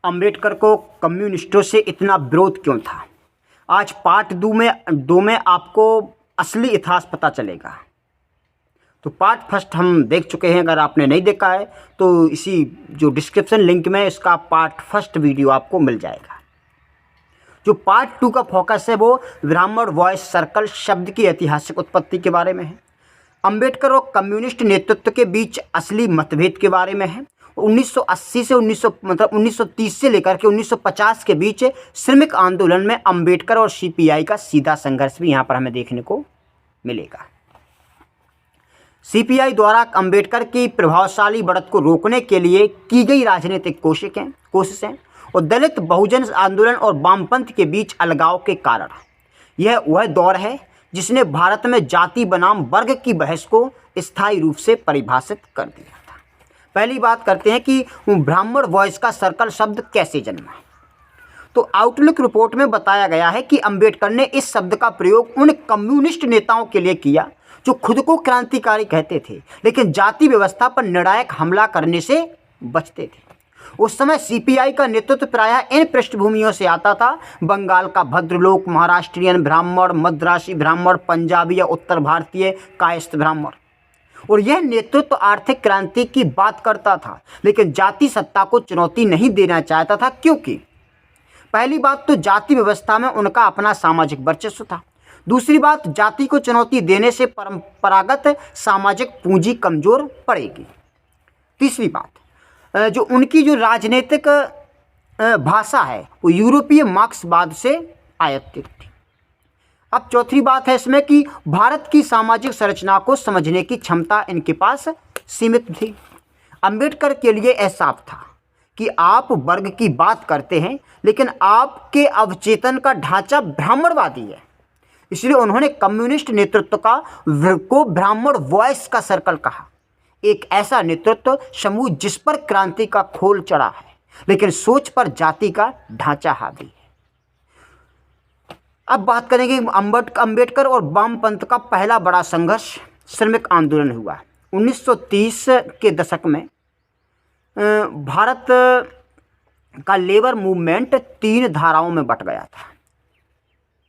अंबेडकर को कम्युनिस्टों से इतना विरोध क्यों था। आज पार्ट 2 में आपको असली इतिहास पता चलेगा। तो पार्ट फर्स्ट हम देख चुके हैं, अगर आपने नहीं देखा है तो इसी जो डिस्क्रिप्शन लिंक में इसका पार्ट फर्स्ट वीडियो आपको मिल जाएगा। जो पार्ट 2 का फोकस है वो ब्राह्मण वॉइस सर्कल शब्द की ऐतिहासिक उत्पत्ति के बारे में है। अंबेडकर और कम्युनिस्ट नेतृत्व के बीच असली मतभेद के बारे में है। 1980 से 1930 से लेकर के 1950 के बीच श्रमिक आंदोलन में अंबेडकर और सीपीआई का सीधा संघर्ष भी यहाँ पर हमें देखने को मिलेगा। सीपीआई द्वारा अंबेडकर की प्रभावशाली बढ़त को रोकने के लिए की गई राजनीतिक कोशिशें और दलित बहुजन आंदोलन और वामपंथ के बीच अलगाव के कारण यह वह दौर है जिसने भारत में जाति बनाम वर्ग की बहस को स्थायी रूप से परिभाषित कर दिया था। पहली बात करते हैं कि ब्राह्मण वॉइस का सर्कल शब्द कैसे जन्मा। तो आउटलुक रिपोर्ट में बताया गया है कि अंबेडकर ने इस शब्द का प्रयोग उन कम्युनिस्ट नेताओं के लिए किया जो खुद को क्रांतिकारी कहते थे लेकिन जाति व्यवस्था पर निर्णायक हमला करने से बचते थे। उस समय सीपीआई का नेतृत्व प्रायः इन पृष्ठभूमियों से आता था: बंगाल का भद्रलोक, महाराष्ट्रियन ब्राह्मण, मद्रासी ब्राह्मण, पंजाबी या उत्तर भारतीय कायस्थ ब्राह्मण। और यह नेतृत्व आर्थिक क्रांति की बात करता था लेकिन जाति सत्ता को चुनौती नहीं देना चाहता था, क्योंकि पहली बात तो जाति व्यवस्था में उनका अपना सामाजिक वर्चस्व था। दूसरी बात, जाति को चुनौती देने से परंपरागत सामाजिक पूंजी कमजोर पड़ेगी। तीसरी बात, जो उनकी जो राजनीतिक भाषा है वो यूरोपीय मार्क्सवाद से आयातित थी। अब चौथी बात है इसमें कि भारत की सामाजिक संरचना को समझने की क्षमता इनके पास सीमित थी। अंबेडकर के लिए यह साफ था कि आप वर्ग की बात करते हैं लेकिन आपके अवचेतन का ढांचा ब्राह्मणवादी है। इसलिए उन्होंने कम्युनिस्ट नेतृत्व को ब्राह्मण वॉइस का सर्कल कहा, एक ऐसा नेतृत्व समूह जिस पर क्रांति का खोल चढ़ा है लेकिन सोच पर जाति का ढांचा हावी है। अब बात करेंगे अंबेडकर और वामपंथ का पहला बड़ा संघर्ष श्रमिक आंदोलन हुआ। 1930 के दशक में भारत का लेबर मूवमेंट 3 धाराओं में बट गया था।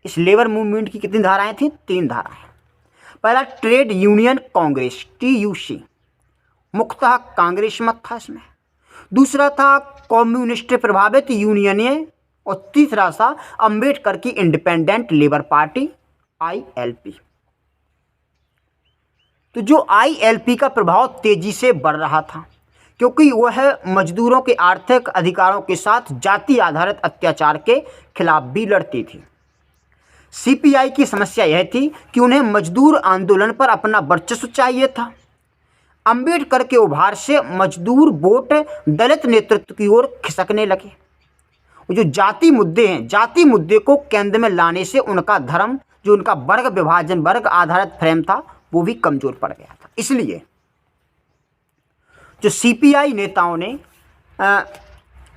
इस लेबर मूवमेंट की कितनी धाराएं थी? 3 धाराएं। पहला, ट्रेड यूनियन कांग्रेस TUC, मुख्यतः कांग्रेस मत था इसमें। दूसरा था कम्युनिस्ट प्रभावित यूनियनें और तीसरा था अंबेडकर की इंडिपेंडेंट लेबर पार्टी ILP। तो जो ILP का प्रभाव तेजी से बढ़ रहा था क्योंकि वह मजदूरों के आर्थिक अधिकारों के साथ जाति आधारित अत्याचार के खिलाफ भी लड़ती थी। सीपीआई की समस्या यह थी कि उन्हें मजदूर आंदोलन पर अपना वर्चस्व चाहिए था। अंबेडकर के उभार से मजदूर वोट दलित नेतृत्व की ओर खिसकने लगे। जो जाति मुद्दे हैं, जाति मुद्दे को केंद्र में लाने से उनका धर्म, जो उनका वर्ग विभाजन, वर्ग आधारित फ्रेम था, वो भी कमजोर पड़ गया था। इसलिए जो सीपीआई नेताओं ने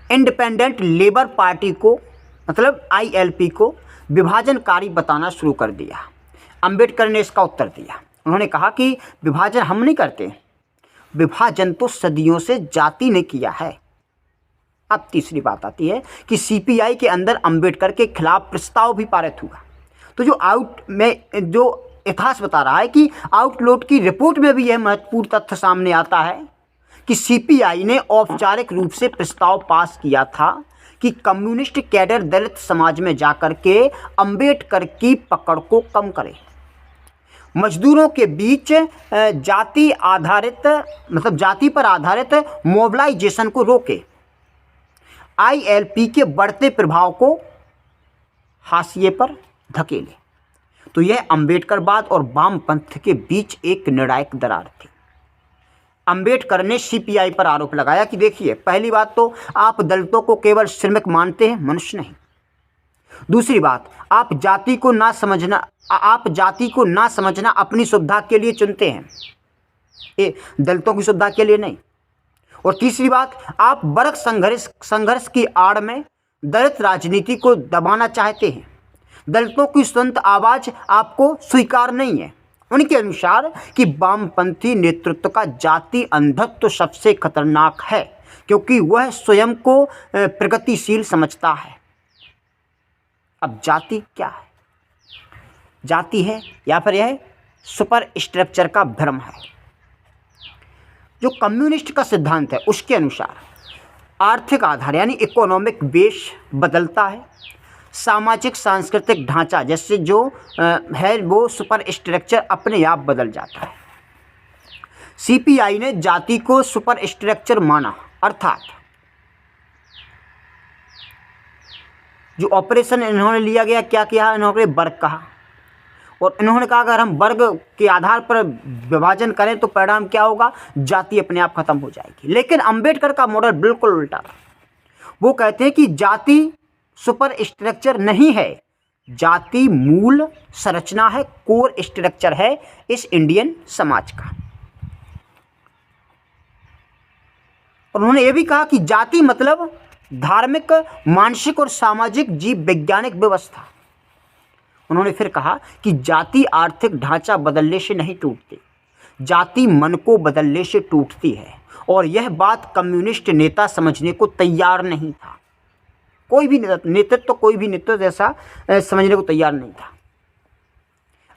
इंडिपेंडेंट लेबर पार्टी को, मतलब ILP को विभाजनकारी बताना शुरू कर दिया। अंबेडकर ने इसका उत्तर दिया। उन्होंने कहा कि विभाजन हम नहीं करते, विभाजन तो सदियों से जाति ने किया है। अब तीसरी बात आती है कि सीपीआई के अंदर अंबेडकर के खिलाफ प्रस्ताव भी पारित हुआ। तो जो इतिहास बता रहा है कि आउटलुक की रिपोर्ट में भी यह महत्वपूर्ण तथ्य सामने आता है कि सीपीआई ने औपचारिक रूप से प्रस्ताव पास किया था कि कम्युनिस्ट कैडर दलित समाज में जाकर के अंबेडकर की पकड़ को कम करे, मजदूरों के बीच जाति पर आधारित मोबिलाइजेशन को रोके, ILP के बढ़ते प्रभाव को हाशिए पर धकेले। तो यह अंबेडकरवाद और वामपंथ के बीच एक निर्णायक दरार थी। अंबेडकर ने सीपीआई पर आरोप लगाया कि देखिए, पहली बात तो आप दलितों को केवल श्रमिक मानते हैं, मनुष्य नहीं। दूसरी बात, आप जाति को ना समझना अपनी सुविधा के लिए चुनते हैं, दलितों की सुविधा के लिए नहीं। और तीसरी बात, आप वर्ग संघर्ष की आड़ में दलित राजनीति को दबाना चाहते हैं। दलितों की स्वतंत्र आवाज आपको स्वीकार नहीं है। उनके अनुसार कि वामपंथी नेतृत्व का जाति अंधत्व सबसे खतरनाक है क्योंकि वह स्वयं को प्रगतिशील समझता है। अब जाति क्या है? जाति है या फिर यह सुपर स्ट्रक्चर का भ्रम है। जो कम्युनिस्ट का सिद्धांत है उसके अनुसार आर्थिक आधार यानी इकोनॉमिक बेस बदलता है, सामाजिक सांस्कृतिक ढांचा जैसे जो है वो सुपर स्ट्रक्चर अपने आप बदल जाता है। सीपीआई ने जाति को सुपर स्ट्रक्चर माना, अर्थात जो ऑपरेशन इन्होंने लिया गया, क्या किया इन्होंने? वर्ग कहा, और इन्होंने कहा अगर हम वर्ग के आधार पर विभाजन करें तो परिणाम क्या होगा? जाति अपने आप खत्म हो जाएगी। लेकिन अंबेडकर का मॉडल बिल्कुल उल्टा था। वो कहते हैं कि जाति सुपर स्ट्रक्चर नहीं है, जाति मूल संरचना है, कोर स्ट्रक्चर है इस इंडियन समाज का। और उन्होंने ये भी कहा कि जाति मतलब धार्मिक, मानसिक और सामाजिक जीव वैज्ञानिक व्यवस्था। उन्होंने फिर कहा कि जाति आर्थिक ढांचा बदलने से नहीं टूटती, जाति मन को बदलने से टूटती है। और यह बात कम्युनिस्ट नेता समझने को तैयार नहीं था। कोई भी नेतृत्व, कोई भी नेतृत्व ऐसा समझने को तैयार नहीं था।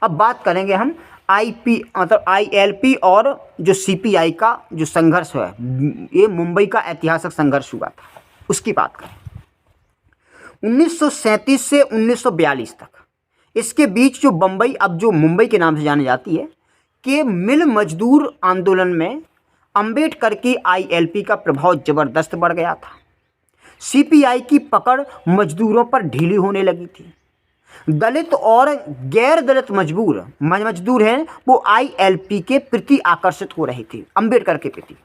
अब बात करेंगे हम ILP और जो CPI का जो संघर्ष है, ये मुंबई का ऐतिहासिक संघर्ष हुआ था, उसकी बात करें। 1937 से 1942 तक इसके बीच जो बम्बई, अब जो मुंबई के नाम से जानी जाती है, के मिल मजदूर आंदोलन में अंबेडकर की ILP का प्रभाव जबरदस्त बढ़ गया था। CPI की पकड़ मजदूरों पर ढीली होने लगी थी। दलित और गैर दलित मजदूर हैं वो ILP के प्रति आकर्षित हो रही थी, अंबेडकर के प्रति।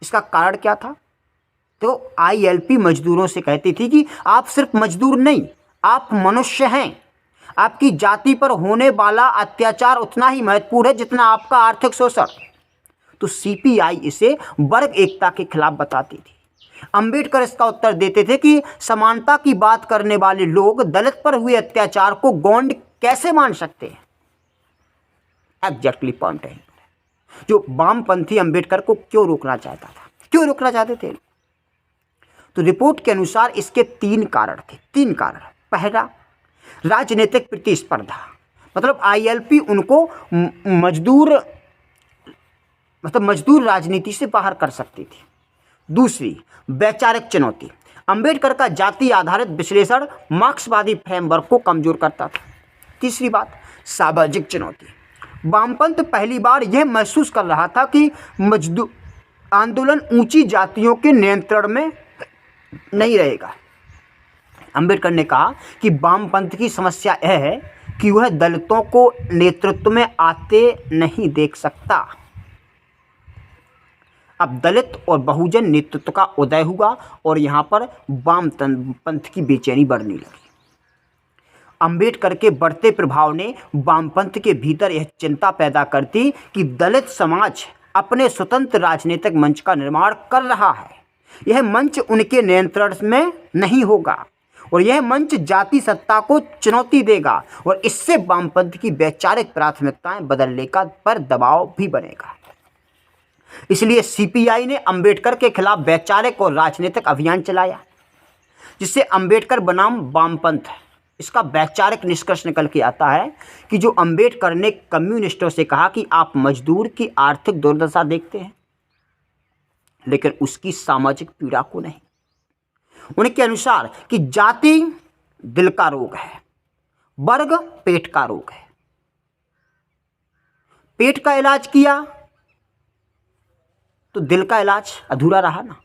इसका कारण क्या था? तो ILP मजदूरों से कहती थी कि आप सिर्फ मजदूर नहीं, आप मनुष्य हैं। आपकी जाति पर होने वाला अत्याचार उतना ही महत्वपूर्ण है जितना आपका आर्थिक शोषण। तो CPI इसे वर्ग एकता के खिलाफ बताती थी। अंबेडकर इसका उत्तर देते थे कि समानता की बात करने वाले लोग दलित पर हुए अत्याचार को गौण कैसे मान सकते हैं? एग्जैक्टली पॉइंट है जो वामपंथी अंबेडकर को क्यों रोकना चाहता था, क्यों रोकना चाहते थे? तो रिपोर्ट के अनुसार इसके 3 कारण थे। 3 कारण। पहला, राजनीतिक प्रतिस्पर्धा, मतलब ILP उनको मजदूर राजनीति से बाहर कर सकती थी। दूसरी, वैचारिक चुनौती, अंबेडकर का जाति आधारित विश्लेषण मार्क्सवादी फ्रेमवर्क को कमजोर करता था। तीसरी बात, सामाजिक चुनौती, वामपंथ पहली बार यह महसूस कर रहा था कि मजदूर आंदोलन ऊंची जातियों के नियंत्रण में नहीं रहेगा। अंबेडकर ने कहा कि वामपंथ की समस्या यह है कि वह दलितों को नेतृत्व में आते नहीं देख सकता। अब दलित और बहुजन नेतृत्व का उदय हुआ और यहाँ पर वामपंथ की बेचैनी बढ़ने लगी। अंबेडकर के बढ़ते प्रभाव ने वामपंथ के भीतर यह चिंता पैदा करती कि दलित समाज अपने स्वतंत्र राजनीतिक मंच का निर्माण कर रहा है। यह मंच उनके नियंत्रण में नहीं होगा और यह मंच जाति सत्ता को चुनौती देगा और इससे वामपंथ की वैचारिक प्राथमिकताएं बदलने का पर दबाव भी बनेगा। इसलिए CPI ने अंबेडकर के खिलाफ वैचारिक और राजनीतिक अभियान चलाया जिससे अंबेडकर बनाम वामपंथ, इसका वैचारिक निष्कर्ष निकल के आता है कि जो अंबेडकर ने कम्युनिस्टों से कहा कि आप मजदूर की आर्थिक दुर्दशा देखते हैं लेकिन उसकी सामाजिक पीड़ा को नहीं। उनके अनुसार कि जाति दिल का रोग है, वर्ग पेट का रोग है। पेट का इलाज किया तो दिल का इलाज अधूरा रहा ना।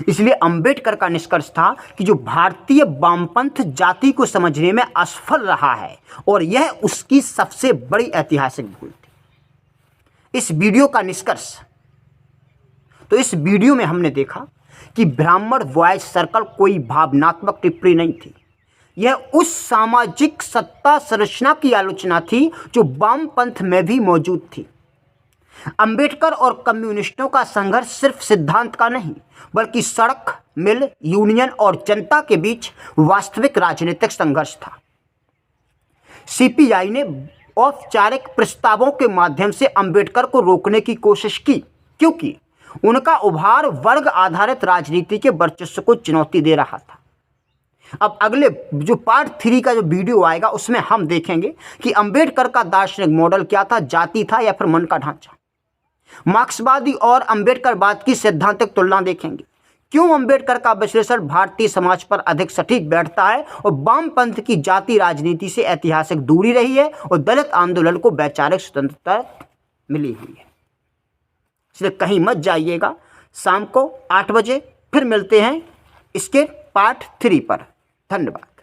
इसलिए अंबेडकर का निष्कर्ष था कि जो भारतीय वामपंथ जाति को समझने में असफल रहा है और यह उसकी सबसे बड़ी ऐतिहासिक भूल थी। इस वीडियो का निष्कर्ष, तो इस वीडियो में हमने देखा कि ब्राह्मण वॉइस सर्कल कोई भावनात्मक टिप्पणी नहीं थी। यह उस सामाजिक सत्ता संरचना की आलोचना थी जो वामपंथ में भी मौजूद थी। अंबेडकर और कम्युनिस्टों का संघर्ष सिर्फ सिद्धांत का नहीं बल्कि सड़क, मिल, यूनियन और जनता के बीच वास्तविक राजनीतिक संघर्ष था। CPI ने औपचारिक प्रस्तावों के माध्यम से अंबेडकर को रोकने की कोशिश की क्योंकि उनका उभार वर्ग आधारित राजनीति के वर्चस्व को चुनौती दे रहा था। अब अगले जो पार्ट 3 का जो वीडियो आएगा उसमें हम देखेंगे कि अंबेडकर का दार्शनिक मॉडल क्या था, जाति था या फिर मन का ढांचा। मार्क्सवादी और अंबेडकरवाद की सैद्धांतिक तुलना देखेंगे, क्यों अंबेडकर का विश्लेषण भारतीय समाज पर अधिक सटीक बैठता है और वामपंथ की जाति राजनीति से ऐतिहासिक दूरी रही है और दलित आंदोलन को वैचारिक स्वतंत्रता मिली हुई है। इसलिए कहीं मत जाइएगा, शाम को 8 बजे फिर मिलते हैं इसके पार्ट 3 पर। धन्यवाद।